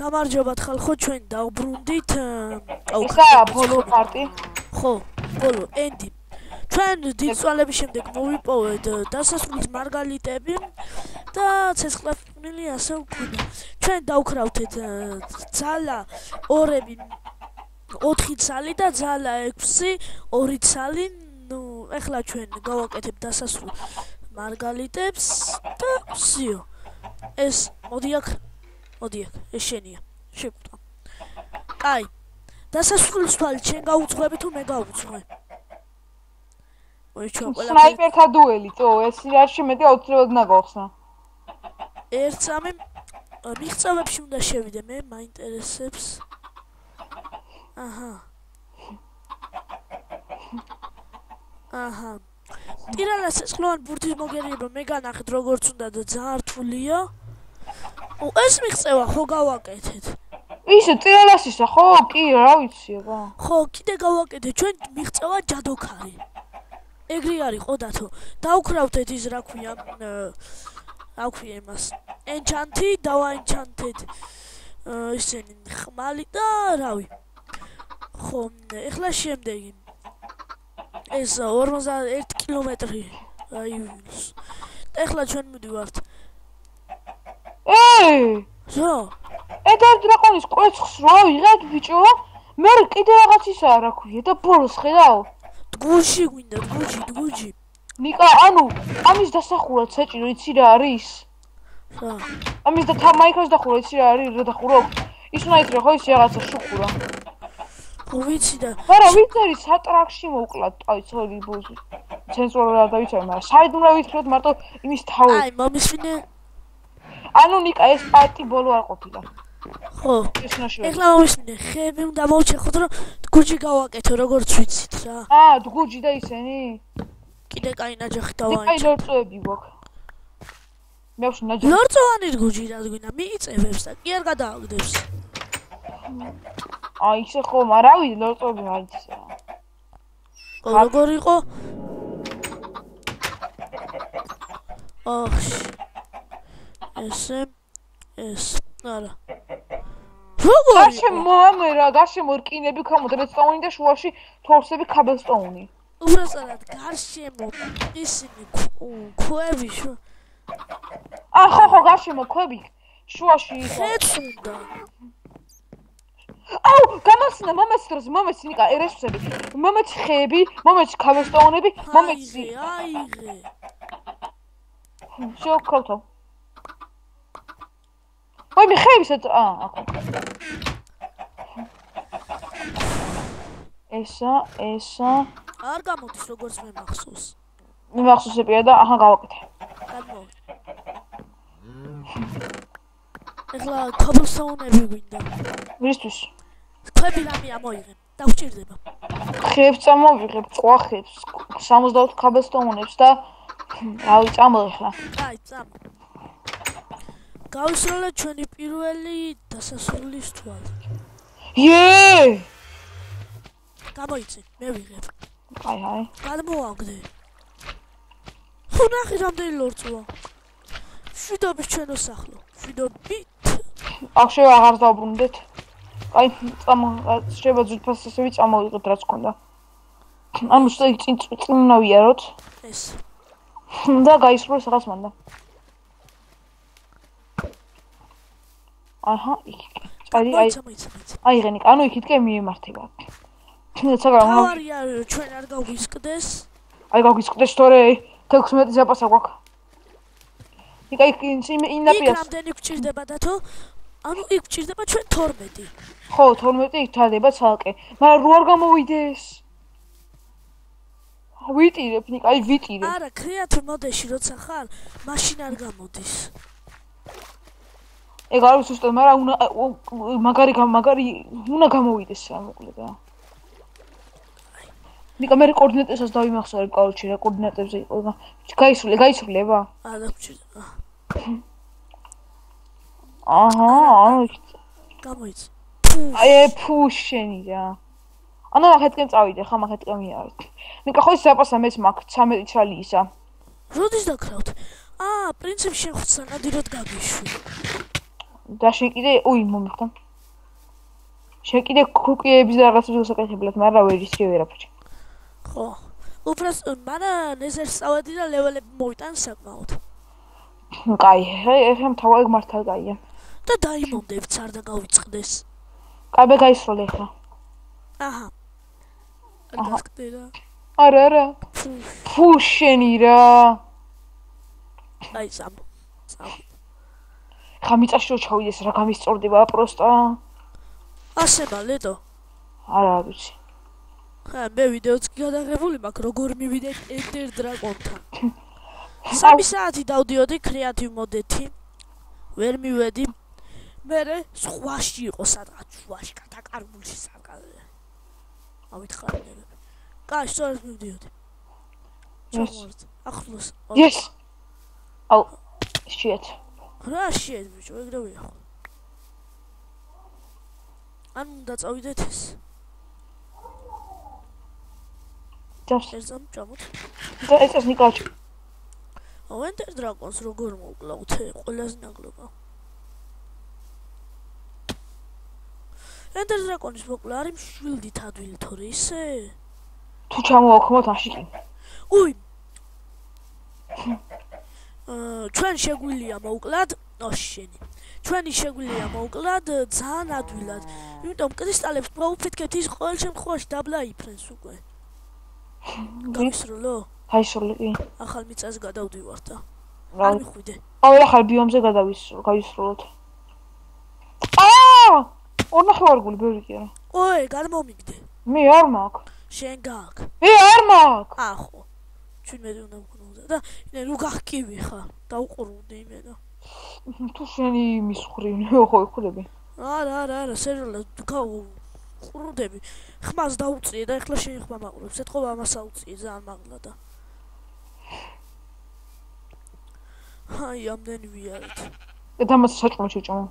გამარჯობათ ხალხო, ჩვენ დავბრუნდით. ისა ბოლო პარტი. ხო, ბოლო ენდი. ჩვენ დიდწვალების შემდეგ მოვიპოვეთ დასასრულის მარგალიტები და ცეცხლაყრილი ასე ვქონდა. ჩვენ დავკრავთეთ ძალა 2-ები 4 ცალი და ძალა 6 2 ცალი. ნუ ეხლა ჩვენ გავაკეთებ დასასრულ მარგალიტებს და ვსიო. ეს მოდი აქ, ეს შენია. შეგვიტყვა. კაი. დასასრულის თვალით შენ გაუძღვები თუ მე გავუძღვე? სნაიპერთა დუელი, ეს სიარში მეტი აუცილებლად უნდა გავხსნა. 1-3 მიღწევებში უნდა შევიდე, მე მაინტერესებს. აჰა. ტირანას ცეცხლოვან ბურთის მოგერიება მე განახეთ როგორც უნდა და ძალიან რთულია. ეს მიღწევა ხო გავაკეთეთ. ისე ტირანასისა ხო? კი, რა ვიცი აბა. ხო, კიდე გავაკეთეთ. ჩვენ მიღწევა ჯადოქარი. ეგრე არის ხო დათო? დავკრავთეთ ის რა ქვია, იმას. ენჩანტი, დავაენჩანტეთ. ისენი ხმალი და რავი. ხო, ეხლა შემდეგი. ეს 51 კილომეტრი. ეხლა ჩვენ მივდივართ. ზო. და დრაკონის კვეცხს რა ვიღებ ბიჭო? მე კიდე რაღაც ისა რა ქვია და ბოლოს ხედავ. დგუში გვინდა, დგუჯი. ნიკა, ანუ ამის დასახურად საჭირო იცი რა არის? რა? ამის და მაიკროს დახურა იცი რა არის? რა დახურო? ის უნდა ითხრა ხო ის რაღაცა შუქურა. ხო ვიცი და. არა, ვიცი არის სატრაქში მოვკლათ, აი ცოლი ბოზი. ცენზურა დავიცავ, მაგრამ საერთოდ უნდა ვითხრათ მარტო იმის თავი. აი, მომისმინე. ანუ ნიკა ეს პარტი ბოლო არ ყოფილა. ხო. ეხლა მომისმინე, ხეები უნდა მოვჩეხოთ, რომ დგუჯი გავაკეთო, როგორც ვიცით რა. დგუჯი და ისენი? კიდე კაი ნაჯახი დავაინჭო. აი ლორწოები გვაქვს. მე ვშ ნაჯახი. ლორწოვანი დგუჯი რა გვინდა, მიიწევებს და კი არ გადააგდებს. ისე ხო, მაგრამ რავი ლორწოები მაინც რა. როგორ იყო? ეს არა. როგორ? გარშემო რკინები ქამოთ რედსტოუნი და შუაში თორსები ქაბელსტოუნი. უბრალოდ გარშემო ისინი ქვები ხო, გარშემო ქვები შუაში ხეც უნდა. გამახსნა მომეც დროს, მომეც ნიკა ერესები, მომეც ხეები, მომეც ქაბელსტოუნები, მომეც აიღე. შევქროთო. მე ხეებისაც აქ. ესა. არ გამოდის როგორც მე მახსოვს. მე მახსოვსებია და გავაკეთე. ეხლა ქაბელსტოუნები გვინდა. ვისთვის? ქვები რამე ამოიღებ, დავჭირდება. ხეებს წამოვიღებ, ყვახებს, 64 ქაბელსტოუნებს და რავი წამოიღე. აი, წამო. გავისროლეთ ჩვენი პირველი დასასრულის თვალი. გამოიცე, მე ვიღებ. აი. გადმოვაგდე. ხო ნახე რამდენი ლორწოა. შვიდობის ჩვენო სახლო. შვიდობით. ახშე აღარ დავბრუნდეთ. აი, შეიძლება ძვირფასები წამოვიღეთ რაც გქონდა. ანუ წინ უნდა ვიაროთ. ეს. და გაისროლეს რაღაც მანდა. იქ. აი ღენიკ, ანუ იქითკენ მიემართება. თავარია ჩვენ არ გავგვისკდეს. აი გავგვისკდეს თორე 16 ზაპასა გვაქვს. ნიკა იქ ინაპიას. იქ რამდენი გვჭირდება დათო? ანუ იქ გვჭირდება ჩვენ 12. ხო, 12 იქ თარდება ცალკე. მაგრამ რო არ გამოვიდეს. ვიტირებ ნიკა, ვიტირებ. არა, კრეატ მოდეში როცა ხარ, მაშინ არ გამოდის. ეგ არ ვიცი უბრალოდ, მაგრამ მაგარი უნდა გამოვიდეს რა მოკლედ რა. ნიკა მე კოორდინატებსაც დავიმახსოვრებ კაუჩი რა კოორდინატებზე იყო. გაისრულება? არა, გვჭირდება. გამოიცე. შენი რა. ანუ ახეთკენ წავიდე, ხა ახეთკენ მიავალთ. ნიკა ხო ის ზაპასა მეც მაქვს 13 ცალისა. როდის დაკრავთ? პრინციპში შენ ხუცანადიროდ გაგიშვი. და შენ კიდე მომიხდა. შენ კიდე ქუკიების და რაღაცებს გასაკეთებლად, მაგრამ ვერ ისე ვერაფერი. ხო. უბრალოდ მარა ნეზერს წავედი და ლეველები მოვიტან საკმაოდ. კაი, ეხლა თავი მართლა კაია. და დაიმონდებიც არ დაგავიწყდეს. კაბე გაისროლე ეხლა. აჰა. გასკდერა. არა. ფუ შენი რა. აი სამ. ხა მიწაში რო ჩავიდეს რა გამისწორდება პროსტა. ასე მალედო. არა ვიცი. ხა მე ვიდეოც გადაღებული მაქვს როგორ მივიდე ენდერ დრაკონთან. 3 საათი დავდიოდი კრეატივ მოდეთი. ვერ მივედი. მერე სხვაში იყო სადღაც შუაში გადაკარგულში საკალე. ავითხარებ. კაი, სწორად მივდიოდი. ჩამოვარდ. ახლოს. Yes. Oh, shit. რა shit, ბიჭო, ეგრევე ხო. ან უნდა წავიდეთ ეს. Just ჩამოთ. და ეს ნიკაჩი. Enter Dragons როგორ მოკლავთ ყველაზე ნაგლობა. Enter Dragons მოკლა არის მშვილდით ადვილი თორე ისე? თუ ჩამოვაქვთ აშიკი. უი. ჩვენ შეგვიძლია მოუკლად, ოშენი. ჩვენი შეგვიძლია მოუკლად ძალიან ადვილად. იმიტომ კრისტალებს მოუფეთქეთ ის ყოველ შემთხვევაში დაბლაიფრენს უკვე. გამისროლო? გაისროლე. ახალ მიწას გადავდივართ და არ მიხვიდე. ახალ ბიომზე გავისროლოთ. ორნახევარგული ბევრი კი არა. ოე, გადმომიგდე. მე არ მაქვს. შენ გაქვს. მე არ მაქვს. ახო. ჩვენ მე უნდა ვქნოდა და ნუ გახკივი ხარ. დაუყურვდი იმენა. თუ შენი მისხვრინე ხო იხურები. არა, სერიოზულად ყურდები. ხმას დაუწიე და ეხლა შენ ხმა მაყურებს. ეთქობა ამას აუწიე ძალიან მაგლა და. აი, ამდენი ვიარეთ. და მას საჭმო შეჭამო.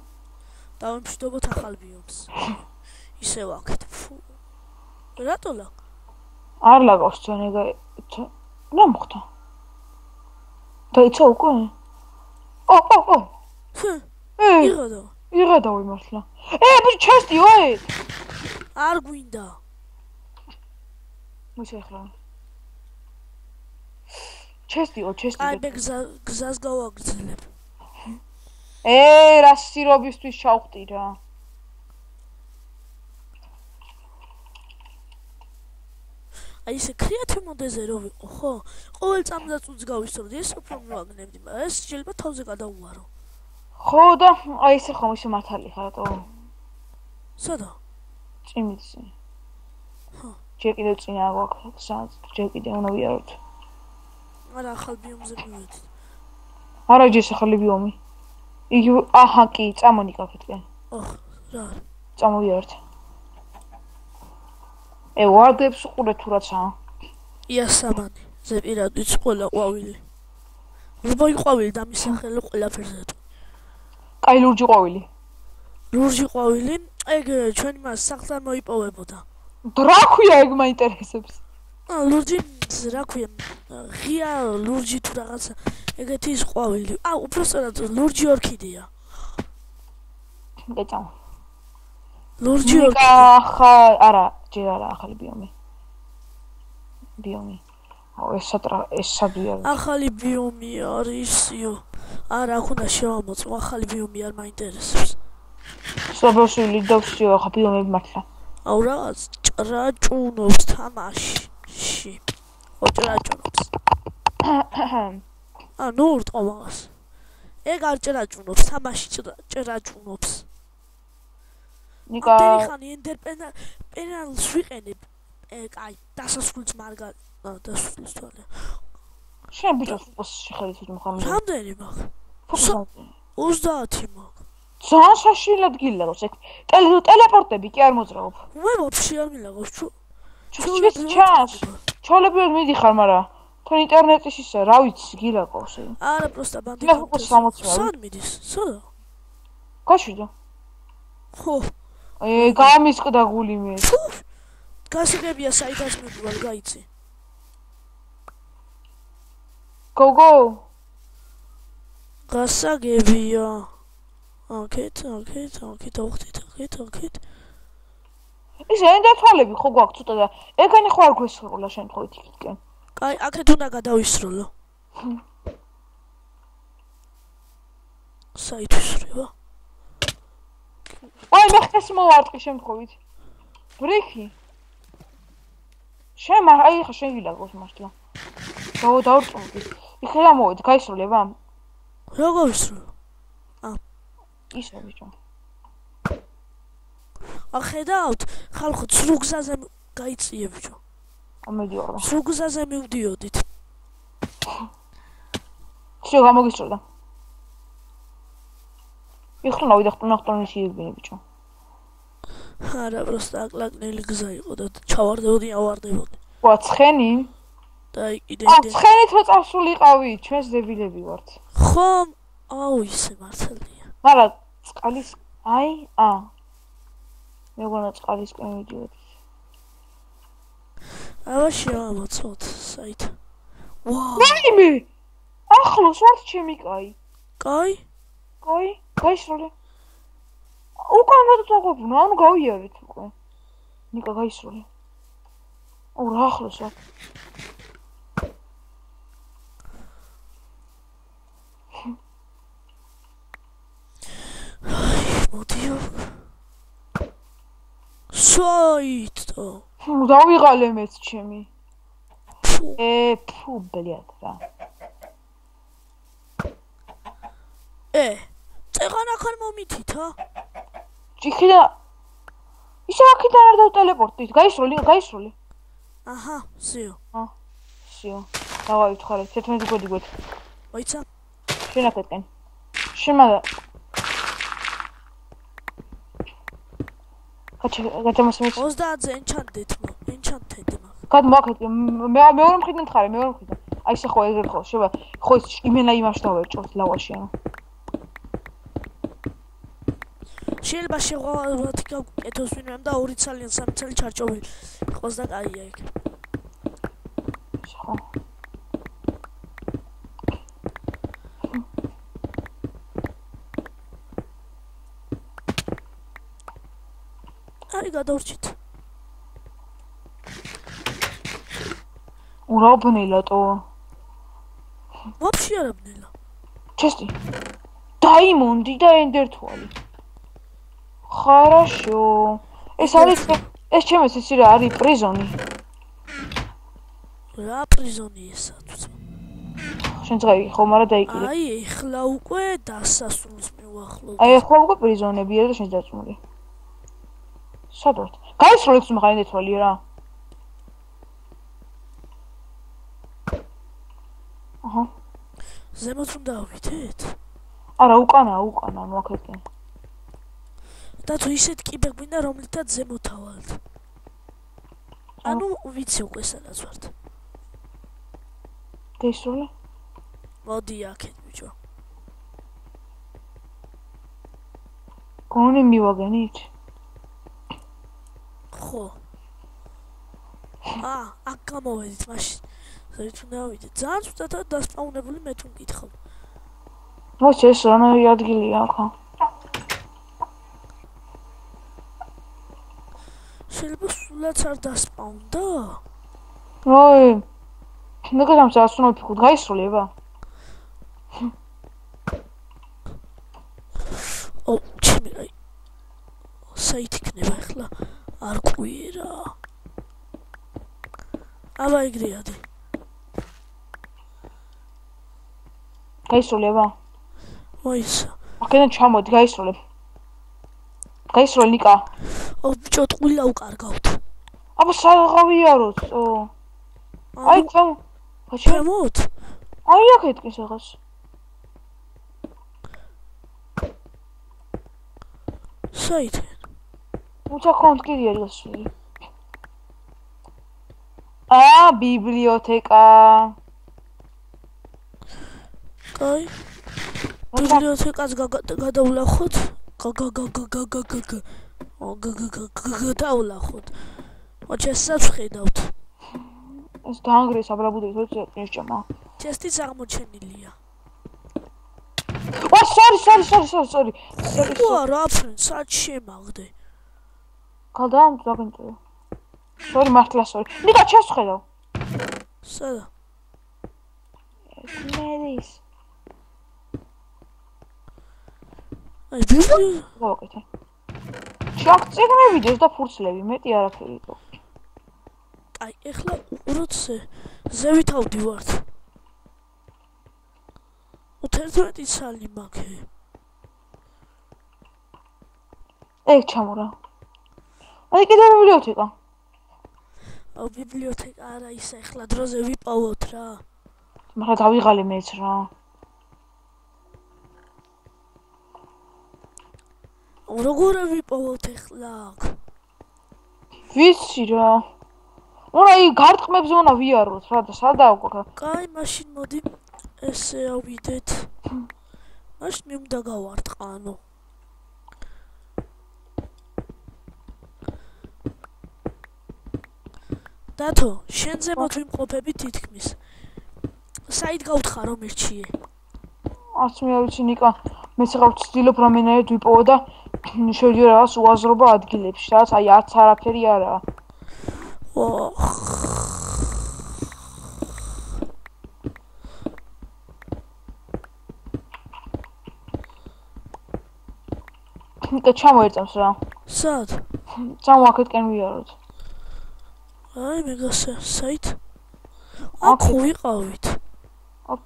დავიმშვიდობოთ ახალ ბიომს. ისე ვაკეთ. რატო ლა? არ ლაგავს ძენეგა. რა მოხდა? დაიცა უკვე? იღადა ვიმართლა. ბიჭო, ჩესტი, ოე! არ გვინდა. მოიცა ახლა. ჩესტი. აი, მე გზას გავაგრძელებ. რა სირობისთვის ჩავხტი რა. აი ესე კრეატივ მოდეზე რო ვიყო, ხო? ყოველ წამს წუთს გავისწორდი, ეს უფრო მოვაგნებდი, მაგრამ ეს შეიძლება თავზე გადავუარო. ხო და აი ესე ხომ ისე მართალი ხარ რატო? სადა? წიმიწი. ჯერ კიდევ წინა გვაქვს, ჯერ კიდევ უნდა ვიაროთ. არა, ახალ ბიომზე მივედი. არა, ჯერ ახალი ბიომი. იგი აჰა კი, წამონიკავეთკენ. რა? წამოვიარეთ. ვარდებს უყურე თუ რაცა. იასამანი, ზეპირად ვიცი ყველა ყვავილი. რუბოი ყვავილი დამისახელე ყველაფერზე. კაი ლურჯი ყვავილი. ლურჯი ყვავილი, ეგ ჩვენი მას სახლთან მოიპოვებოდა. რა ქვია ეგ მაინტერესებს? ლურჯი რა ქვია? ღია ლურჯი თუ რაღაცა ეგეთი ის ყვავილი. უბრალოდ ლურჯი ორქიდეა. გეწამ. ლურჯი ორქიდეა. არა, ჯერ არა ახალი ბიომი. ეს სადია. ახალი ბიომი არისიო. არა, აქ უნდა შევამოწმო, ახალი ბიომი არ მაინტერესებს. სოფოსილი დავსიო ახლა ბიომები მართლა. რაღაც ჭრაჭუნობს თამაში. ჭრაჭუნობს. ნუ ურტყო მაგას. ეგ არ ჭრაჭუნობს, თამაში ჭრაჭუნობს. ნიკა ხანი ენდერპენალს ვიყენებ. კაი, დასასრულს მარგალ დასასრულს თვალე. შენ ბიჭოს შეხედეთ მოხამე. რამდენი მაქვს? 30 მაქვს. ძალიან საშინლად გილაღავს ეგ. ტელეპორტები კი არ მოძრაობ. მე ვაფშე არ მილაღავს. ჩოლებიოდ მიდიხარ, მაგრამ თან ინტერნეტის ისა, რა ვიცი, გილაღავს ეგ. არა, პროსტა ბანდი. სად მიდის? სადა? გაშვიდა. ხო. გამისყდა გული მე. გასაგებია საითაც მიდვალ, გაიცი. გოგო. გასაგებია. აქეთ, ავხდით. ის ენდათვალები ხო გვაქვს ცოტა და ეგენი ხო არ გვესროლა შემთხვევით იქითკენ. კაი, აქეთ უნდა გადავისროლო. საით ვისროლა? აი, მე ხეს მოვარტყი შემთხვევით. ბრიქი. აი ხა შეგილაგოს მართლა. დავწუნდი. იქა მოვედი, გაისროლება? როგორ ვისროლო? ისე ბიჭო. ახედავთ, ხალხო ცრუგზაზე გაიწიე ბიჭო. ამედიორო. ცრუგზაზე მივდიოდით. შე გამოგისროლა. იხლა ვიდე ხტუნახტონის იგბინე ბიჭო. არა, просто აკლაკნელი გზა იყო და ჩავარდებოდი, ავარდებოდი. ვა, ცხენი? და კიდე ცხენით რო წავსულიყავი, ჩვენს დებილები ვართ. ხომ? აუ, ისე მართალია. მაგრამ წყალის მეგონა წყალისკენ ვიდიოდი. ავაში ამოცოთ, საით. ვაუ. რაიმე? ახლოს ვართ ჩემი კაი. კაი? გაისროლე. უკან გადაწყვეტნა, ანუ გავიარეთ უკვე. ნიკა გაისროლე. აუ რა ახლოს ვარ. მოდიო. საითო. დავიღალე მეც ჩემი. ფუ ბლიად რა. წეღანახან მომითითა? ჭიქიდა. ისე აქედან არ დავტელეპორტით. გაისროლე. აჰა, სიო. სიო. დავავითხოვე 11 გოდი გვეთ. მოიცა? შენ აქეთკენ. შემადა. გაჩამოსმის 30-ზე ენჩანტედმა. გადმოაქეთე. მეორე მხრიდან თხარე, მეორე მხრიდან. აი ესე ხო ეგრე ხო, შევა. ხო ის იმენა იმაში დავერჭოთ ლავაში ანუ. შეიძლება შეღვავათი გავკეთოს ვინმემ და 2 ცალი ან 3 ცალი ჩარჭოვილი იყოს და კაია იქ. ხო. აი გადავრჩით. ურაბნელატო. ვაფშე არ აბნელა. ჩესტი. დაიმონდი და ენდერთვალი. Хорошо. ეს ჩემს ისი რა არის პრიზონი. რა პრიზონი ესა თუ? შენ წაიგი ხო, მაგრამ დაიკიდე. აი, ეხლა უკვე დასასრულს მივახლოვ. აი, ეხლა უკვე პრიზონები არა და შენ დაწმული. სად ვართ? გაისროლეთ თუ მაგარი ნეთვალი რა. აჰა. ზემოთ უნდა ავითეთ? არა, უკანა, ნუ აქეთკენ. და თუ ისეთ კიბე გვინდა, რომლითაც ზემოთავალთ. ანუ ვიცი უკვე სადაც ვართ. გაისროლე? მოდი აქეთ ბიჭო. გონი მივაგენით? ხო. აქ გამოვედით მაშინ. ზედ უნდა ავიდეთ. ძალიან ცუდად დასპაუნებული მე თუ მკითხავ. მოიცა ეს რანაირი ადგილია ახლა? შეიძლება სულაც არ დასპაუნდა? აი. ნეკადამს ასუნო ფიქრობ, გაისროლება? ჩემი აი. საით იქნება ახლა? არ ყვიერა. აბა ეგრეადი. გაისროლება? მოიცა. აქედან ჩამოდი, გაისროლებ. გაისროლე ნიკა. ბიჭო, ტყუილა უკარგავთ. აბა საღავიაროთ. აი, ჩემოთ? აი, აქეთკენ რაღაც. საით? უცახონთ კიდე არის გასული. ბიბლიოთეკა. კაი. ბიბლიოთეკას გადავლახოთ. გადავლახოთ. ოჩესაც ხედავთ. ეს დაანგრიეს აბრაბუდებს როცა წინშჭამა. ჩესტიც აღმოჩენილია. სორი. რა ფრენ, სად შემაღდე? გალდა დაგენწია. სორი მართლა სორი. ნიკა ჩასხედავ. სადა? მერის. აი ბიბლიო. მოვაკეთე. შაქციგნე ვიდეოს და ფურცლები, მეტი არაფერი იყო. აი, ეხლა უყუროთ ზევით ავდივართ. 11 სალი მაქვს. ეგ ჩამორა. აი კიდე ბიბლიოთეკა. აუ ბიბლიოთეკა არა ისა ეხლა დროზე ვიპოვოთ რა. მაგრამ დავიღალე მეც რა. როგორ ვიპოვოთ ეხლა? ვიცი რა. უნდა იქ გარტყმებზე უნდა ვიაროთ რა და სადაა უკვე. კაი, მაშინ მოდი ესე ავიდეთ. მაშინ მე უნდა გავარტყანო. დათო, შენზე მოვიმყოფები თითქმის. საით გავთხარ რომ ერჩიე? არც მე არ ვიცი ნიკა. მეც რა ვცდილობ რამენერად ვიპოვო და შევიდე რაღაც უაზრობა ადგილებში, რაც აი არც არაფერი არაა. ნიკა ჩამოერწამს რა. სად? წამო აქეთკენ ვიაროთ. აი მეგასა, საით? აქ ვიყავით.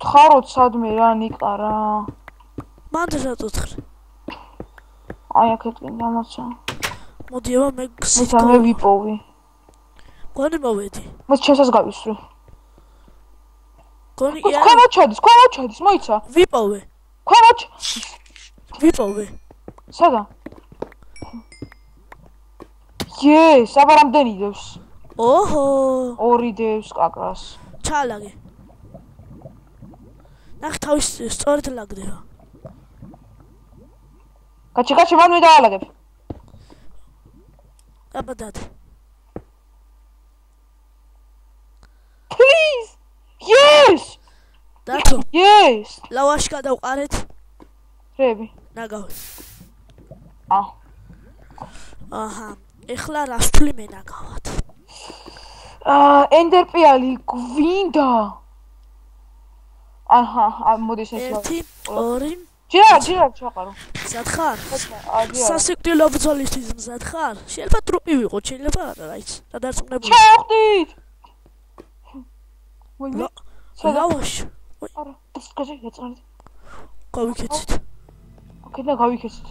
თხაროთ სადმე რა ნიკა რა. მანდ რატოთხრი? აი აქეთკენ დამოცა. მოდი აბა მე მე ვიპოვი. გონი მოვედი. მას ჩემსაც გავისვრი. გონი ქვემოთ ჩადის, მოიცა. ვიპოვე. ქვემოთ. ვიპოვე. სადა? აბა რამდენი დევს? ოჰო. 2 დევს კაკრას. ჩალაგე. ნახე თავის სწორად ლაგდება. გაჩი მან მე დაალაგებ. აბა დად. Please. Yes. დათო. Yes. ლავაში გადავყარეთ. რები. ნაგავი. აჰა. ეხლა რას თვლი მე ნაგავად? ენდერპიალი გვინდა. აჰა, მოდი შეიძლება. 1 2 ჯერა ჩაყარო. მზად ხარ? სასიკვდილო ბრძოლისთვის მზად ხარ? შეიძლება ტრუპი ვიყო, შეიძლება არა, რაიც. და დარწმუნებული. ჩავხდით. ვაი, ლავაში. არა, გასაგები ეწრალით. გავიქეცით. ოკეი, გავიქეცით.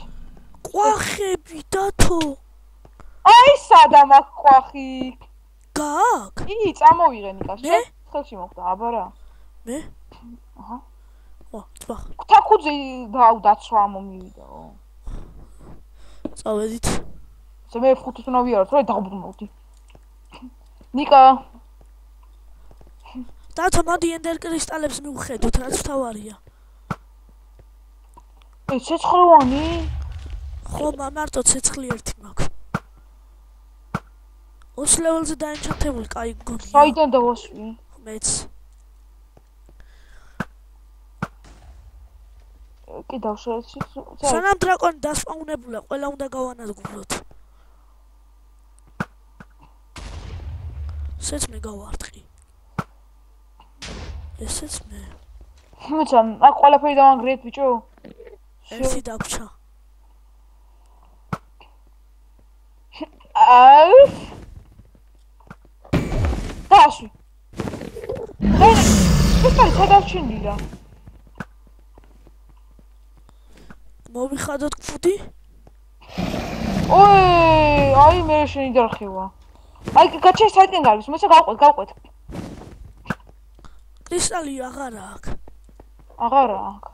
ყვახები დათო. აი, სადა მაგ ყვახი. გააკ? იგი წამოვიღე ნიკას. მე? ხელში მოხდა, აბა რა. მე? აჰა. წვა. თაკუძე დაუდაცვა მომივიდაო. წავედით. მე 5-ით უნდა ვიაროთ, რა დაუბრუნავდი. ნიკა. დათო, მოდი ენდერ კრისტალებს მივხედოთ, რაც თავარია. ცეცხლოვანი? ხო, მარტო ცეცხლი ერთი მაქვს. 20 ლეველზე დაენჩანთებული, კაი გონია. საიდან დავასვი? მეც. კი დავშერეცი. სანამ დრაკონი დასპაუნებულა, ყველა უნდა გავანადგუროთ. ესეც მე გავარტყი. ესეც მე. მოცა, აქ ყველაფერი დავანგრიეთ, ბიჭო. ერთი დაგვრჩა. დაასვი. ეს სადავჩინდი რა. მოვიხადოთ ფუდი? აი მე შენი დარხევა. აი გაჩე საიტენ გავის, მოსა გავყვეთ. კრისტალი აღარა აქვს. აღარა აქვს.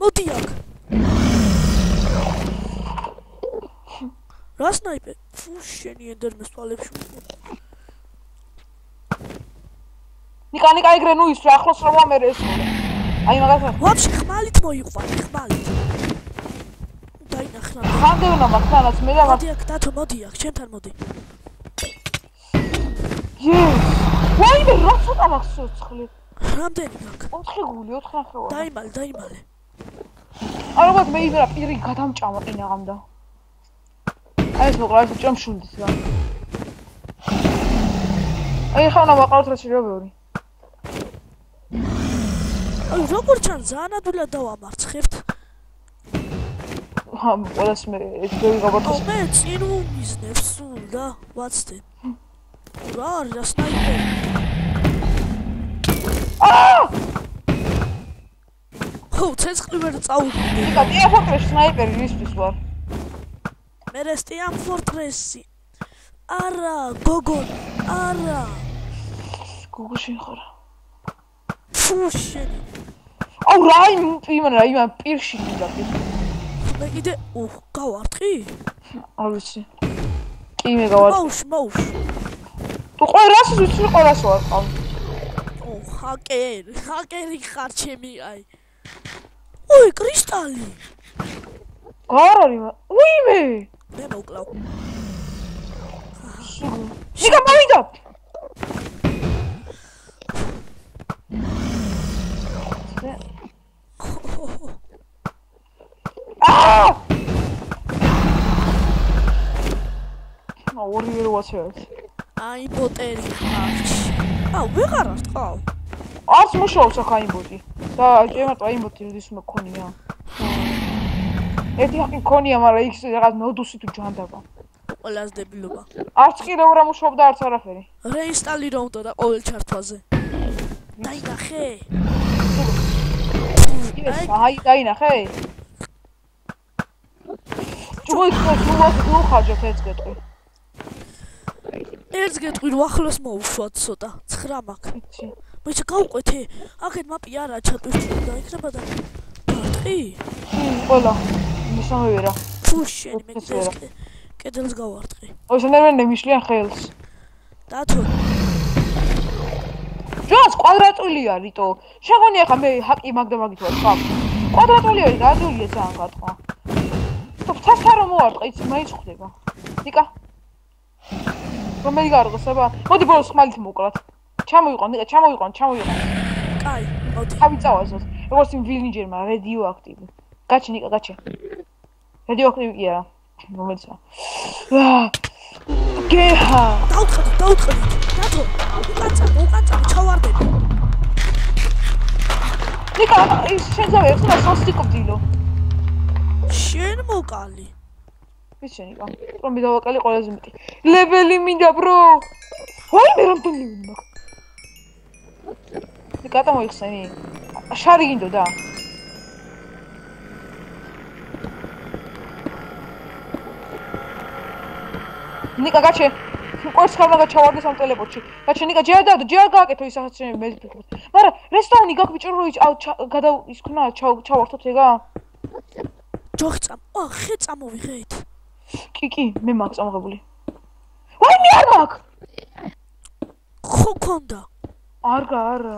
მოდი აქ. რა სნაიპერი? ფუ შენი ენდერმეს თვალებში. ნიკა ეგრე ნუ ის რა ახლოს რა ვამერე ეს. აი მაგათა. ვაფშე ხმალით მოიყვანი, ხმალით. დაინახე. ხანდევნა მაგთანაც მე და მოდი აქ, დათო, მოდი აქ, ჩემთან მოდი. ვაიმე რა ცოტა მაქვს ცოცხლი. რამდენი გაქვს? 4 გული, 4 ნახევარი. დაიმალე. ალბათ მე იმერა პირი გადამჭამა ყინაღამდა. აი ეს მოყლა ეს ჭამშულდის რა. აი ხანა ვაყავთ რა შეიძლება ბევრი. აი როგორ ჩანს ძალიან ადვილად დავამარცხებთ. ყველას მე ეს ბევრი გაბარდოს. მე წინ უმიზნებს სულ და ვაცდე. რა არის რა სნაიპერი? ხო, ცეცხლი ვერ წავუდგინე. ნიკა, ტია ფორტრესი სნაიპერი ვისთვის ვარ? მე რესტია ფორტრესი. არა, გოგონ, არა. გოგოში ხარ. ფუ, შენი. აუ რა იმან პირში მინდა პირ. მე კიდე გავარტყი? არ ვიცი. კი მე გავარტყი. მაუშ. თუ ყველას ვიცი ყველას ვარყავ. ჰაკერი ხარ ჩემი აი. ოი, კრისტალი. გარი უიმე. მე მოკლავ. ნიკა მოვიდა. ორივე ვაცეოთ. აი ბოტერი ხარჩ. ვეღარ არტყავ. არც მუშაობს აქ აიმბოტი. და ჭემატო აიმბოტი როდის მქონია. ერთი ხი მქონია, მაგრამ იქ რაღაც მოდუსი თუ ჯანდაბა. ყველას დებილობა. არც კიდევ რა მუშაობდა არც არაფერი. რეინსტალირო უნდა და ყოველ ჩართვაზე. დაინახე. აი დაინახე. ჯუღი ხარჯობ ეს გეტყვი. ერთს გეტყვი რომ ახლოს მოუშვათ ცოტა 9 მაქვს. მოიცა გავყვეთე. აქეთ მაპი არა ჩატვირთული და იქნება და გარტყი? ყველა. მისამე ვერა. ფუ შენი მე კედელს გავარტყი. ой შენერვენე მიშლიან ხელს. დათო. ჯოს კვადრატულია რიტო. შეგონია ხა მე ჰაკი მაგდამაგით ვარ ხა. კვადრატულია გადულია ძალიან გატყვა. თასთან რომ მოვარტყი იცი მაინც ხდება. ნიკა. რომელი გარღოსება? მოდი ბოლოს ხმალით მოვკლათ. ჩამოიყვან ნიკა, ჩამოიყვან. კაი, მოდი. თავი წავაზოთ. როგორც იმ ვილინჯერმა რადიოაქტივი. გაჩი ნიკა, გაჩი. რადიოაქტივი კი არა. რომელიც გეჰა. დაუწყდი. დათო. უკანწა, ჩავარდები. ნიკა, ის შენზავე ხმა სასტიკობდილო. შენ მოკალი. ვის შენ იყო? რომ მიდავაკალი ყველაზე მეტი. ლეველი მინდა bro. ვაი მე რამდენი ლეველი მაქვს? ნიკა მოიხსენი. შარი გინდოდა? ნიკა გაჩე. ყურს ხარმა ჩავარდეს ამ ტელეპორტში. გაჩე ნიკა ჯერ გააკეთო ის ახაც მე ვფიქრობ. მაგრამ რესტაუნი გაქვს ბიჭო რო გადა ის ქნა ჩავართოთ ეგა? ჯოხი ხე წამოვიღეთ. კი, მე მაქვს წამოღებული. ვაი მე არ მაქვს. ხო ქონდა. არა.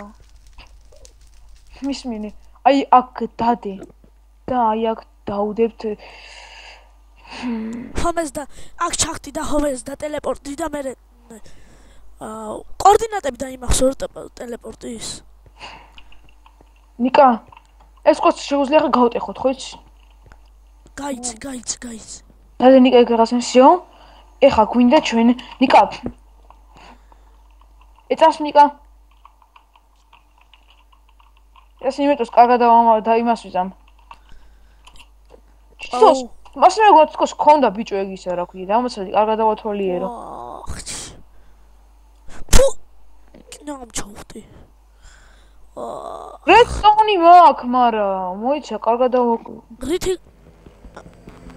მისმინე. აი აქ დადე. და აი აქ დაუდებთ ჰომეს და აქ ჩახტი და ჰომეს და ტელეპორტი და მე კოორდინატები დაიმახსოვრ ტელეპორტის. ნიკა, ეს ყოც შეუძლია ხა გავტეხოთ, ხო იცი? გაიცი. და ნიკა ეგრას მსიო. ეხა გვინდა ჩვენ ნიკა. ეწას ნიკა. ეს იმეთოს კარგად და იმას ვიზამ. ჩიტოს მას მე გოთქოს ქონდა ბიჭო ეგ ისე რა ქვია, დამოცადი კარგად დავათვალიერო. ფუ კინამ ჩავხდი. რედსტონი მაქვს, მაგრამ მოიცა კარგად დავაკვირ. რითი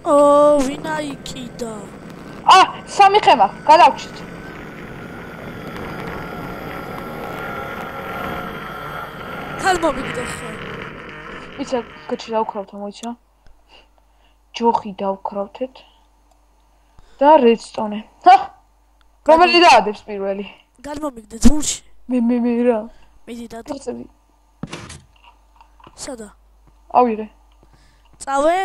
ვინაიკიდა. სამი ხე მაქვს, გადავჭით. ხალმომიგდე ხე. იცი, გაჩი დავქრავთ, მოიცა. ჯოხი დავქრავთეთ. და რედსტონე. რომელი დაადებს პირველი? გადმომიგდე ძურში. მე რა. მიდი და ტრცები. სადა? ავიღე. წავე?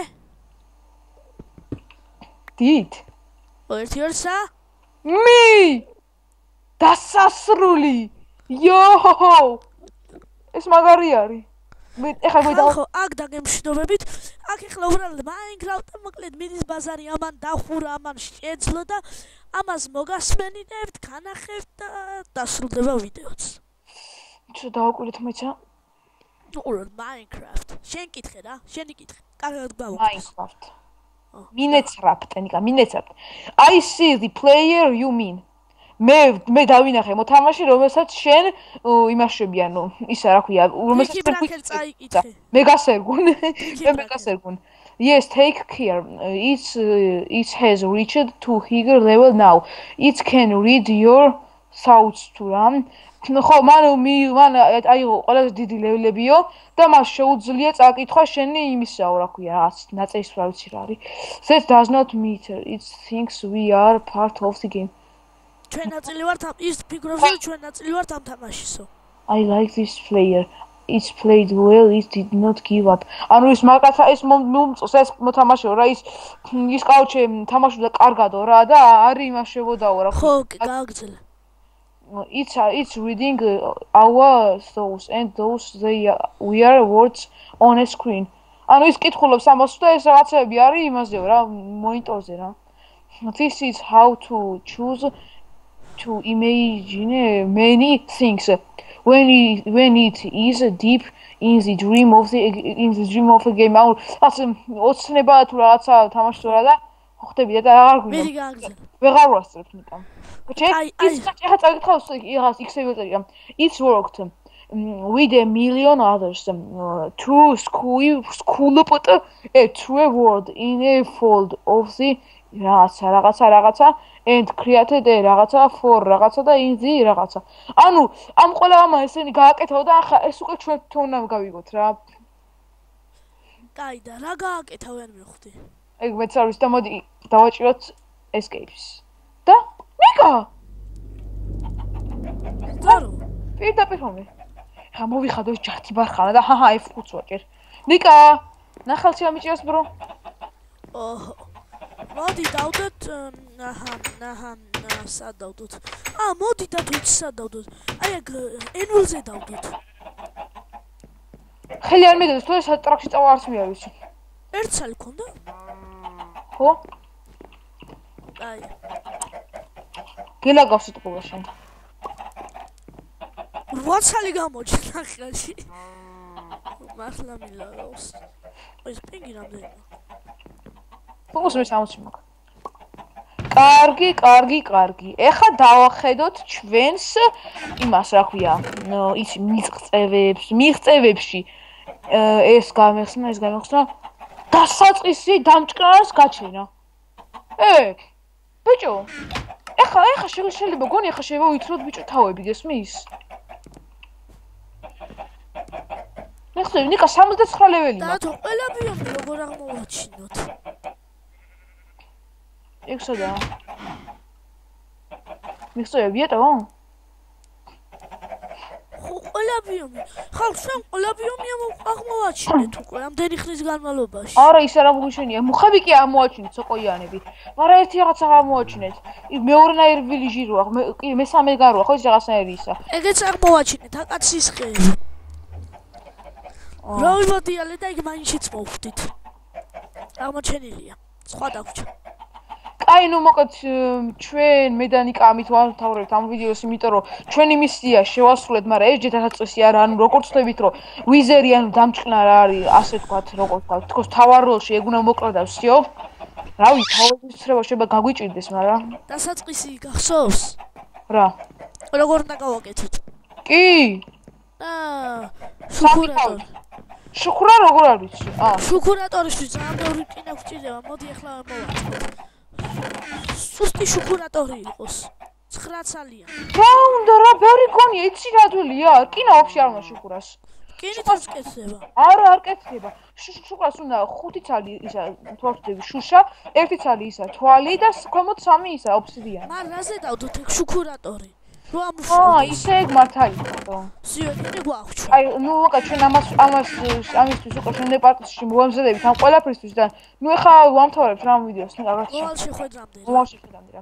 დიდ. 1-2-3. მე! დასასრული. იოჰო! ეს მაგარი არის. მე ეხლა ხო, აქ დაგემშვიდობებით. აქ ეხლა უბრალოდ Minecraft-ი მოკლედ მიდის ბაზარი ამან დახურა, ამან შეძლო და ამას მოგასმენინებთ, განახებთ და დასრულდება ვიდეოც. Čo დავაკვირდით მეცა? უბრალოდ Minecraft. შენ კითხე რა, შენი კითხე. კარგად გავაკეთე. Minecraft. Minecraft, ნიკა, Minecraft. I see the player you mean. მე დავინახე მოთამაშე, რომელსაც შენ იმაშები, ანუ ისა რა ქვია, რომელსაც მეგასერგუნ. Yes, take care. It has reached to higher level now. It can read your thoughts to run. ხო, მან აიღო ყველაზე დიდი ლეველებიო და მას შეუძლია წაკითხვა შენი იმისაო, რა ქვია, რაღაც ნაწელის რა ვიცი რა არის. That does not matter. It thinks we are part of the game. ჩვენ ნაწილი ვართ ამ ის ფიქრობს რომ ჩვენ ნაწილი ვართ ამ თამაშისო. I like this player. It's played well. It did not give up. ანუ ის მაგაცა ეს მომწონს ეს მოთამაშეო რა ის კაუჩე თამაშობდა კარგადო რა და არის იმაშებოდაო რა. ხო, გააგრძელე. It's reading our thoughts and those we are words on a screen. ანუ ის კითხულობს ამას და ეს რაღაცები არის იმაზეო რა მონიტორზე რა. This is how to choose to imagine many things when it is deep in the dream of the game. ანუ რაც ოცნება თუ რაღაცა თამაშს რა და ხდება და აღარ გვინდა. მე გააგზავნე. ვეღარ ვასწრებ ნიკამ. ეხლა წაგითხავს იღას X-ები წერია. It's worked with a million others to sculpt a true world in a fold of the რაღაცა and created a რაღაცა for რაღაცა და in the რაღაცა. ანუ ამ ყველა ამა ესენი გააკეთო და ახლა ეს უკვე ჩვენ თვითონ გავიგოთ რა. კაი და რა გააკეთავენ მივხვდი. ეგ მეც არის და მოდი დავაჭიროთ escapes. და ნიკა დარო პირდაპირ ხომე ხა მოვიხადო ეს ჯართი ბარხანა და ჰაჰა F5 ვაჭერ ნიკა ნახალში ამიჭიროს ბრო ოჰ მოდი დავდოთ აჰა სად დავდოთ მოდი და თუ სად დავდოთ აი ეგ N-ზე დავდოთ ხელი არ მიგდეს თუ ეს ტრაქში წავა არც მე არ ვიცი ერთ სალი ქონდა ხო აი გელაგავს იტყობა შენ 8 სალი გამოჩნდა ხელში მართლა მილაგავს ეს პინგი რამდენი ფოკუს მე 60 მაქვს კარგი ეხლა დავახედოთ ჩვენს იმას რა ქვია იცი მიღწევებში ეს გამეხსნა დასაწყისი დამჭკრას გაჩენა ბიჭო ეხლა შეიძლება გონი ეხლა შეიძლება ვიცროთ ბიჭო თავები გესმის ნახე ნიკა 69 ლეველი და თუ ყველა ბიომი როგორ აღმოვაჩინოთ ეგ სადა მიხსოვებია და ხო ყველა ბიომი ხალხ შენ ყველა ბიომი აღმოვაჩინეთ უკვე ამდენი ხნის განმავლობაში არა ის არ აღმოჩენია მუხები კი აღმოაჩინეთ სოკოიანები მაგრამ ერთი რაღაცა აღმოაჩინეთ მეორნაირი ვილიჟი როა კი მესამე გაროა ხო ის რაღაცნაირი ისა ეგეც აღმოაჩინეთ აკაციის ხელი რა ვიმოდიალე და იქ მაინშიც მოვხდით აღმოჩენილია სხვა დაგვრჩა აი ნუ მოკლედ ჩვენ მე და ნიკა ამით ვამთავრებთ ამ ვიდეოს იმიტომ რომ ჩვენი მისია შევასრულეთ მაგრამ ეს ჯეთასაწესი არა ანუ როგორც ხვდებით რომ ვიზერი ანუ დამჭკნა რა არის ასე თქვათ როგორ თქვათ თქოს თავარ როლში ეგ უნდა მოკლდა всё რავი თავის ცრება შეიძლება გაგვიჭირდეს მაგრამ დასაწყისი გახსოვს რა როგორ უნდა გავაკეთოთ კი შუქურა როგორ არის შუქურატორისთვის ძალიან ბევრი კინა გვჭირდება მოდი ახლა მოვაწყოთ სუსტი შუქურატორი იყოს 9 ცალია რა უნდა რა ბევრი გონია იცი რა დულია კინა ვაფშე არ უნდა შუქურას კინითაც კეთდება არა არ კეთდება შუქურას უნდა 5 ცალი ისა თვალხდები შუშა 1 ცალი ისა თვალი და ქვემოთ 3 ისა ოფსიდიანი მაგრამ რაზე დავდოთ ეგ შუქურატორი რა ისე ეგ მართალია სიუეტი გვაქვს აი ნუ ვაკა ჩვენ ამისთვის უკვე ჩვენ დეპარტამენტში მოვამზადებით ამ ყველაფრისთვის და ნუ ეხა ვამთავრებთ რა ვიდეოს ნუ რაღაც მოვალ შეხვედრამდე რა